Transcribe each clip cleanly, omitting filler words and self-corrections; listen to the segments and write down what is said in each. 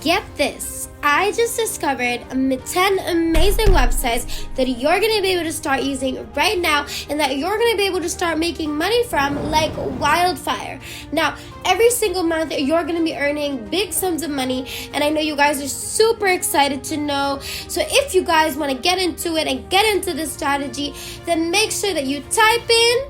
Get this, I just discovered 10 amazing websites that you're going to be able to start using right now and that you're going to be able to start making money from like wildfire. Now, every single month you're going to be earning big sums of money, and I know you guys are super excited to know. So if you guys want to get into it and get into this strategy, then make sure that you type in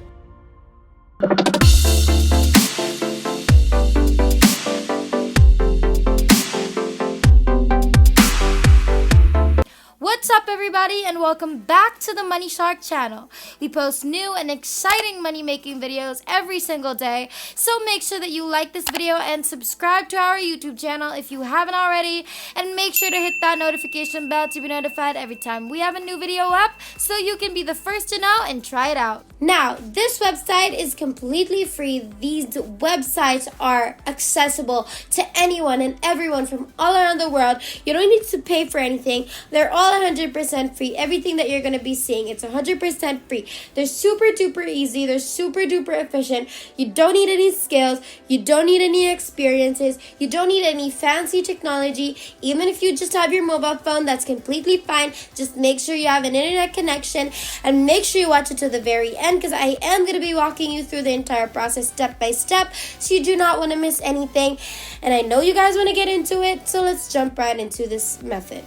What's up, everybody, and welcome back to the Money Shark channel. We post new and exciting money-making videos every single day, so make sure that you like this video and subscribe to our YouTube channel if you haven't already, and make sure to hit that notification bell to be notified every time we have a new video up so you can be the first to know and try it out. Now, this website is completely free. These websites are accessible to anyone and everyone from all around the world. You don't need to pay for anything. They're all 100% free. Everything that you're going to be seeing, it's 100% free. They're super duper easy. They're super duper efficient. You don't need any skills. You don't need any experiences. You don't need any fancy technology. Even if you just have your mobile phone, that's completely fine. Just make sure you have an internet connection and make sure you watch it to the very end, because I am going to be walking you through the entire process step by step, so you do not want to miss anything. And I know you guys want to get into it, so let's jump right into this method.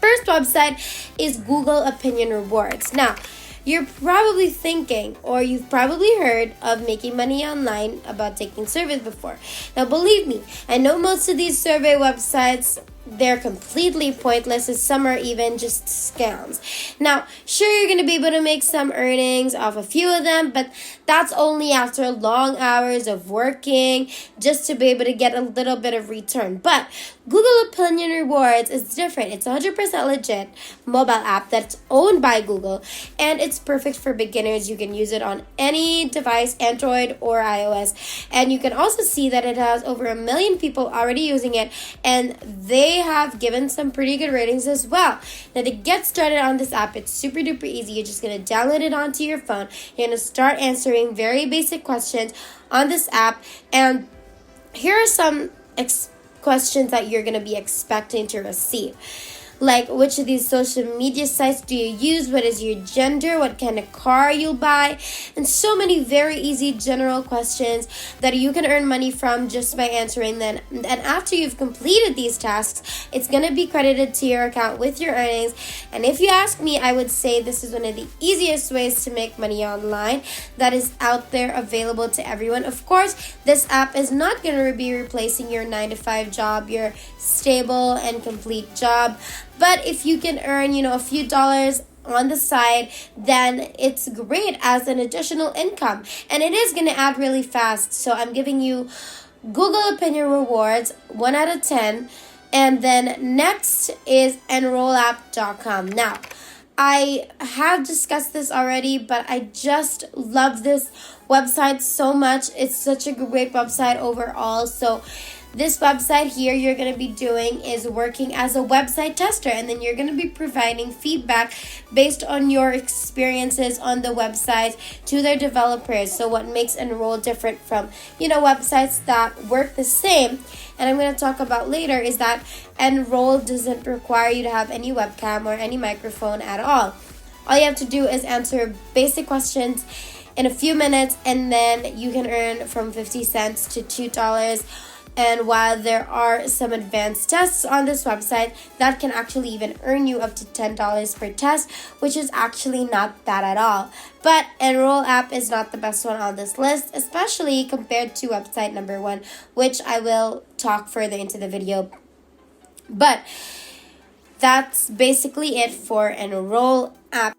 First website is Google Opinion Rewards. Now, you're probably thinking, or you've probably heard of making money online about taking surveys before. Now, believe me, I know most of these survey websites, they're completely pointless, and some are even just scams. Now, sure, you're going to be able to make some earnings off a few of them, but that's only after long hours of working just to be able to get a little bit of return. But Google Opinion Rewards is different. It's 100% legit mobile app that's owned by Google, and it's perfect for beginners. You can use it on any device, Android or iOS, and you can also see that it has over 1 million people already using it, and they have given some pretty good ratings as well. Now, to get started on this app, it's super duper easy. You're just going to download it onto your phone. You're going to start answering very basic questions on this app, and here are some questions that you're going to be expecting to receive. Like, which of these social media sites do you use? What is your gender? What kind of car you'll buy? And so many very easy general questions that you can earn money from just by answering them. And after you've completed these tasks, it's going to be credited to your account with your earnings. And if you ask me, I would say this is one of the easiest ways to make money online that is out there available to everyone. Of course, this app is not going to be replacing your 9-to-5 job, your stable and complete job. But if you can earn, a few dollars on the side, then it's great as an additional income. And it is going to add really fast. So I'm giving you Google Opinion Rewards, 1 out of 10. And then next is Enrollapp.com. Now, I have discussed this already, but I just love this website so much. It's such a great website overall. So this website here you're going to be doing is working as a website tester, and then you're going to be providing feedback based on your experiences on the website to their developers. So what makes Enroll different from, websites that work the same, and I'm going to talk about later, is that Enroll doesn't require you to have any webcam or any microphone at all. All you have to do is answer basic questions in a few minutes, and then you can earn from 50 cents to $2. And while there are some advanced tests on this website that can actually even earn you up to $10 per test, which is actually not bad at all. But Enrollapp is not the best one on this list, especially compared to website number 1, which I will talk further into the video. But that's basically it for Enrollapp.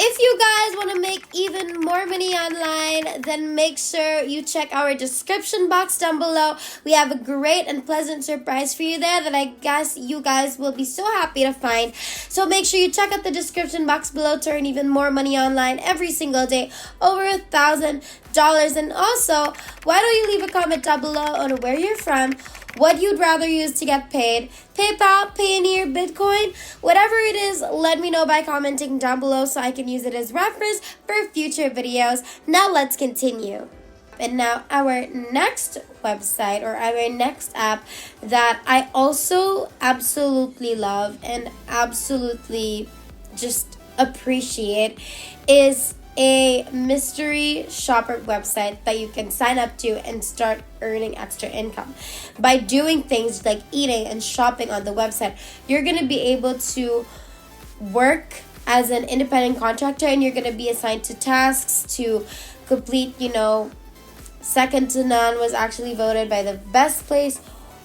If you guys want to make even more money online, then make sure you check our description box down below. We have a great and pleasant surprise for you there that I guess you guys will be so happy to find. So make sure you check out the description box below to earn even more money online every single day, over $1,000. And also, why don't you leave a comment down below on where you're from, what you'd rather use to get paid, PayPal, Payoneer, Bitcoin, whatever it is, let me know by commenting down below so I can use it as reference for future videos. Now let's continue. And now our next website or our next app that I also absolutely love and absolutely just appreciate is a mystery shopper website that you can sign up to and start earning extra income. By doing things like eating and shopping on the website, you're going to be able to work as an independent contractor, and you're going to be assigned to tasks to complete. Second to None was actually voted by the best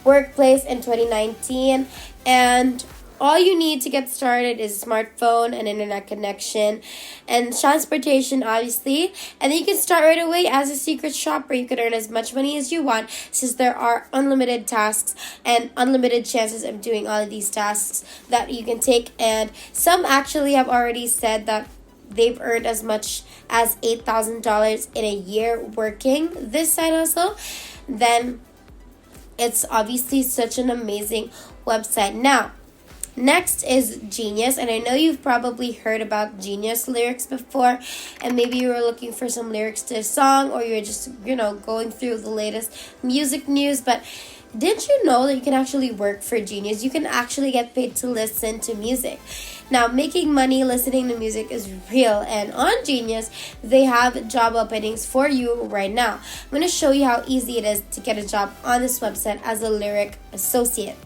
workplace in 2019. And all you need to get started is a smartphone and internet connection and transportation, obviously. And then you can start right away as a secret shopper. You can earn as much money as you want, since there are unlimited tasks and unlimited chances of doing all of these tasks that you can take. And some actually have already said that they've earned as much as $8,000 in a year working this side hustle. Then it's obviously such an amazing website. Now, next is Genius, and I know you've probably heard about Genius lyrics before, and maybe you were looking for some lyrics to a song, or you're just, going through the latest music news. But did you know that you can actually work for Genius? You can actually get paid to listen to music. Now, making money listening to music is real, and on Genius, they have job openings for you right now. I'm going to show you how easy it is to get a job on this website as a lyric associate.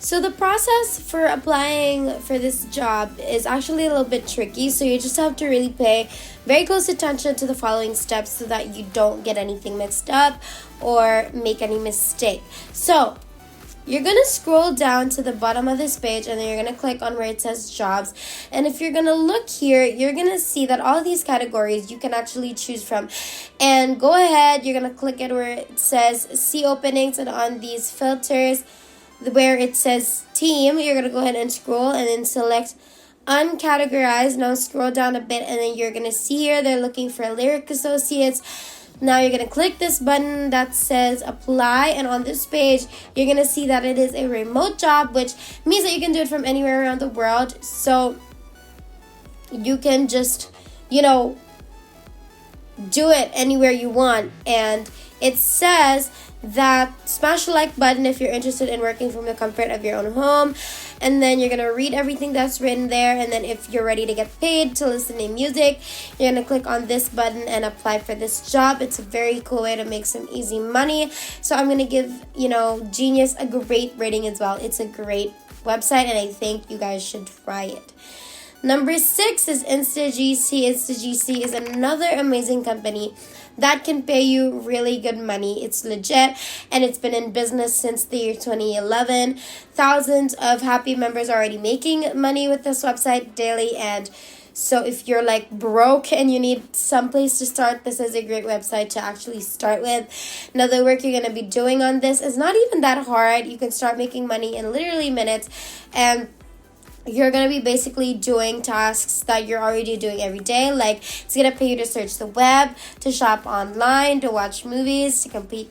So the process for applying for this job is actually a little bit tricky, so you just have to really pay very close attention to the following steps so that you don't get anything mixed up or make any mistake. So you're going to scroll down to the bottom of this page, and then you're going to click on where it says jobs. And if you're going to look here, you're going to see that all these categories you can actually choose from. And go ahead, you're going to click it where it says see openings, and on these filters where it says team, you're going to go ahead and scroll and then select uncategorized. Now scroll down a bit, and then you're going to see here they're looking for lyric associates. Now you're going to click this button that says apply, and on this page you're going to see that it is a remote job, which means that you can do it from anywhere around the world. So you can just, do it anywhere you want. And it says that smash the like button if you're interested in working from the comfort of your own home, and then you're going to read everything that's written there. And then if you're ready to get paid to listen to music, you're going to click on this button and apply for this job. It's a very cool way to make some easy money. So I'm going to give Genius a great rating as well. It's a great website, and I think you guys should try it. Number 6 is Instagc. Instagc is another amazing company that can pay you really good money. It's legit, and it's been in business since the year 2011. Thousands of happy members are already making money with this website daily. And so if you're broke and you need some place to start, this is a great website to actually start with. Now, the work you're going to be doing on this is not even that hard. You can start making money in literally minutes, and you're going to be basically doing tasks that you're already doing every day. It's going to pay you to search the web, to shop online, to watch movies, to complete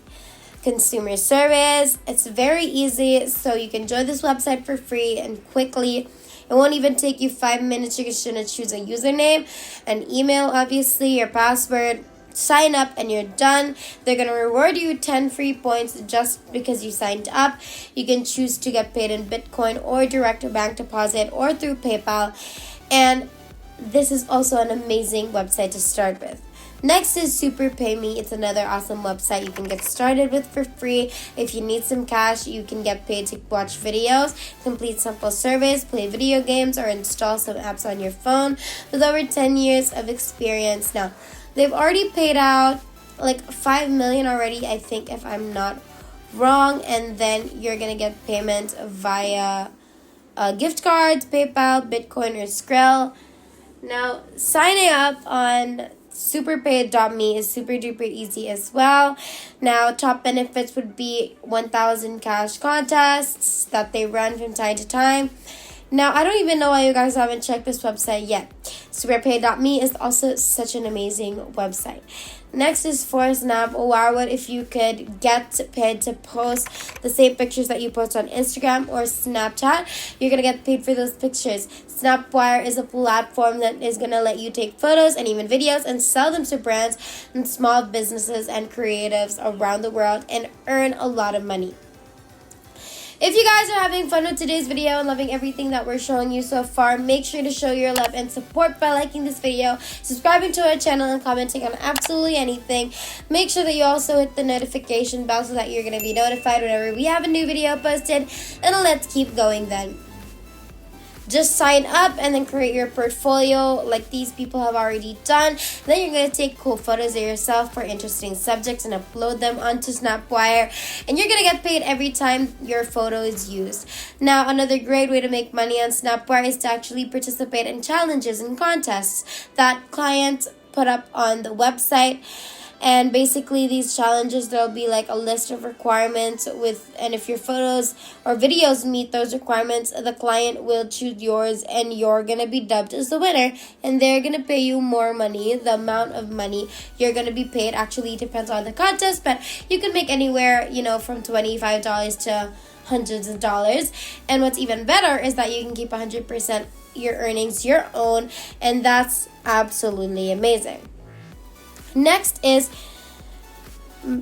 consumer surveys. It's very easy, so you can join this website for free and quickly. It won't even take you 5 minutes. You're just going to choose a username, an email, obviously, your password, sign up, and you're done. They're going to reward you 10 free points just because you signed up. You can choose to get paid in Bitcoin or direct bank deposit or through PayPal. And this is also an amazing website to start with. Next is Super Pay Me. It's another awesome website you can get started with for free. If you need some cash, you can get paid to watch videos, complete simple surveys, play video games, or install some apps on your phone with over 10 years of experience. Now, they've already paid out $5 million already, I think, if I'm not wrong. And then you're going to get payment via gift cards, PayPal, Bitcoin, or Skrill. Now, signing up on superpaid.me is super duper easy as well. Now, top benefits would be 1,000 cash contests that they run from time to time. Now, I don't even know why you guys haven't checked this website yet. SuperPay.me is also such an amazing website. Next is for Snapwire. If you could get paid to post the same pictures that you post on Instagram or Snapchat, you're going to get paid for those pictures. Snapwire is a platform that is going to let you take photos and even videos and sell them to brands and small businesses and creatives around the world and earn a lot of money. If you guys are having fun with today's video and loving everything that we're showing you so far, make sure to show your love and support by liking this video, subscribing to our channel, and commenting on absolutely anything. Make sure that you also hit the notification bell so that you're going to be notified whenever we have a new video posted. And let's keep going then. Just sign up and then create your portfolio like these people have already done. Then you're going to take cool photos of yourself for interesting subjects and upload them onto Snapwire. And you're going to get paid every time your photo is used. Now, another great way to make money on Snapwire is to actually participate in challenges and contests that clients put up on the website. And basically these challenges, there'll be like a list of requirements and if your photos or videos meet those requirements, the client will choose yours and you're going to be dubbed as the winner, and they're going to pay you more money. The amount of money you're going to be paid actually depends on the contest, but you can make anywhere, from $25 to hundreds of dollars. And what's even better is that you can keep 100% your earnings your own, and that's absolutely amazing. Next is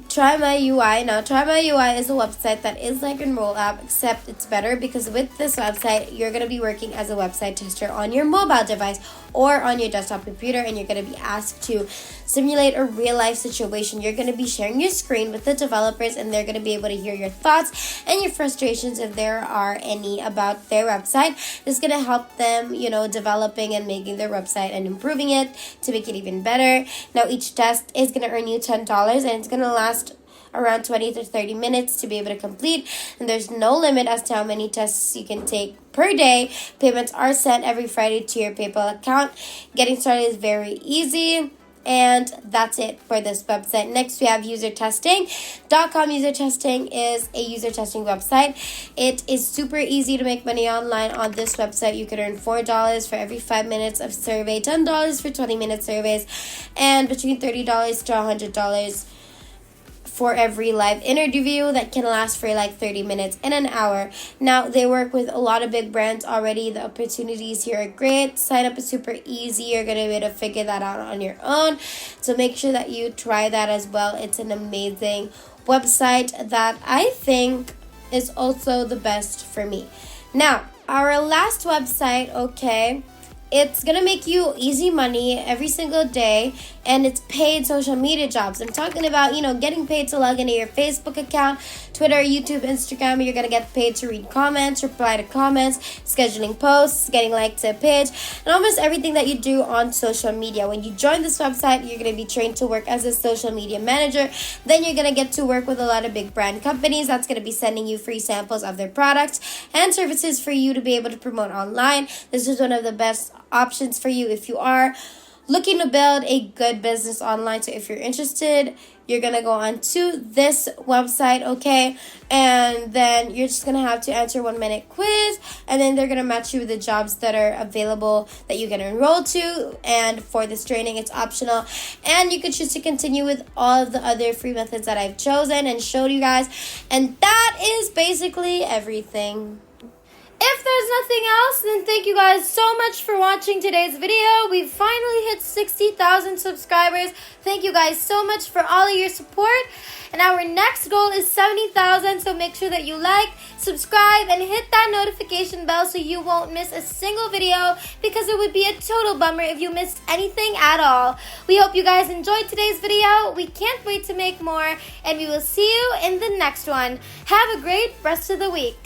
Try My UI. Now, Try My UI is a website that is like Enrollapp, except it's better because with this website, you're going to be working as a website tester on your mobile device or on your desktop computer, and you're going to be asked to simulate a real-life situation. You're going to be sharing your screen with the developers, and they're going to be able to hear your thoughts and your frustrations if there are any about their website. This is going to help them, developing and making their website and improving it to make it even better. Now, each test is going to earn you $10, and it's going to last around 20 to 30 minutes to be able to complete, and there's no limit as to how many tests you can take per day. Payments are sent every Friday to your PayPal account. Getting started is very easy. And that's it for this website. Next, we have UserTesting.com. User Testing is a user testing website. It is super easy to make money online on this website. You can earn $4 for every 5 minutes of survey, $10 for 20-minute surveys, and between $30 to $100 for every live interview that can last for like 30 minutes and an hour. Now, they work with a lot of big brands already. The opportunities here are great. Sign up is super easy. You're going to be able to figure that out on your own. So make sure that you try that as well. It's an amazing website that I think is also the best for me. Now, our last website, it's going to make you easy money every single day, and it's paid social media jobs. I'm talking about, getting paid to log into your Facebook account, Twitter, YouTube, Instagram. You're going to get paid to read comments, reply to comments, scheduling posts, getting liked to a page, and almost everything that you do on social media. When you join this website, you're going to be trained to work as a social media manager. Then you're going to get to work with a lot of big brand companies that's going to be sending you free samples of their products and services for you to be able to promote online. This is one of the best options for you if you are looking to build a good business online. So if you're interested, you're going to go on to this website, and then you're just going to have to answer 1-minute quiz, and then they're going to match you with the jobs that are available that you can enroll to. And for this training, it's optional, and you could choose to continue with all of the other free methods that I've chosen and showed you guys. And that is basically everything. If there's nothing else, then thank you guys so much for watching today's video. We finally hit 60,000 subscribers. Thank you guys so much for all of your support. And our next goal is 70,000, so make sure that you like, subscribe, and hit that notification bell so you won't miss a single video, because it would be a total bummer if you missed anything at all. We hope you guys enjoyed today's video. We can't wait to make more, and we will see you in the next one. Have a great rest of the week.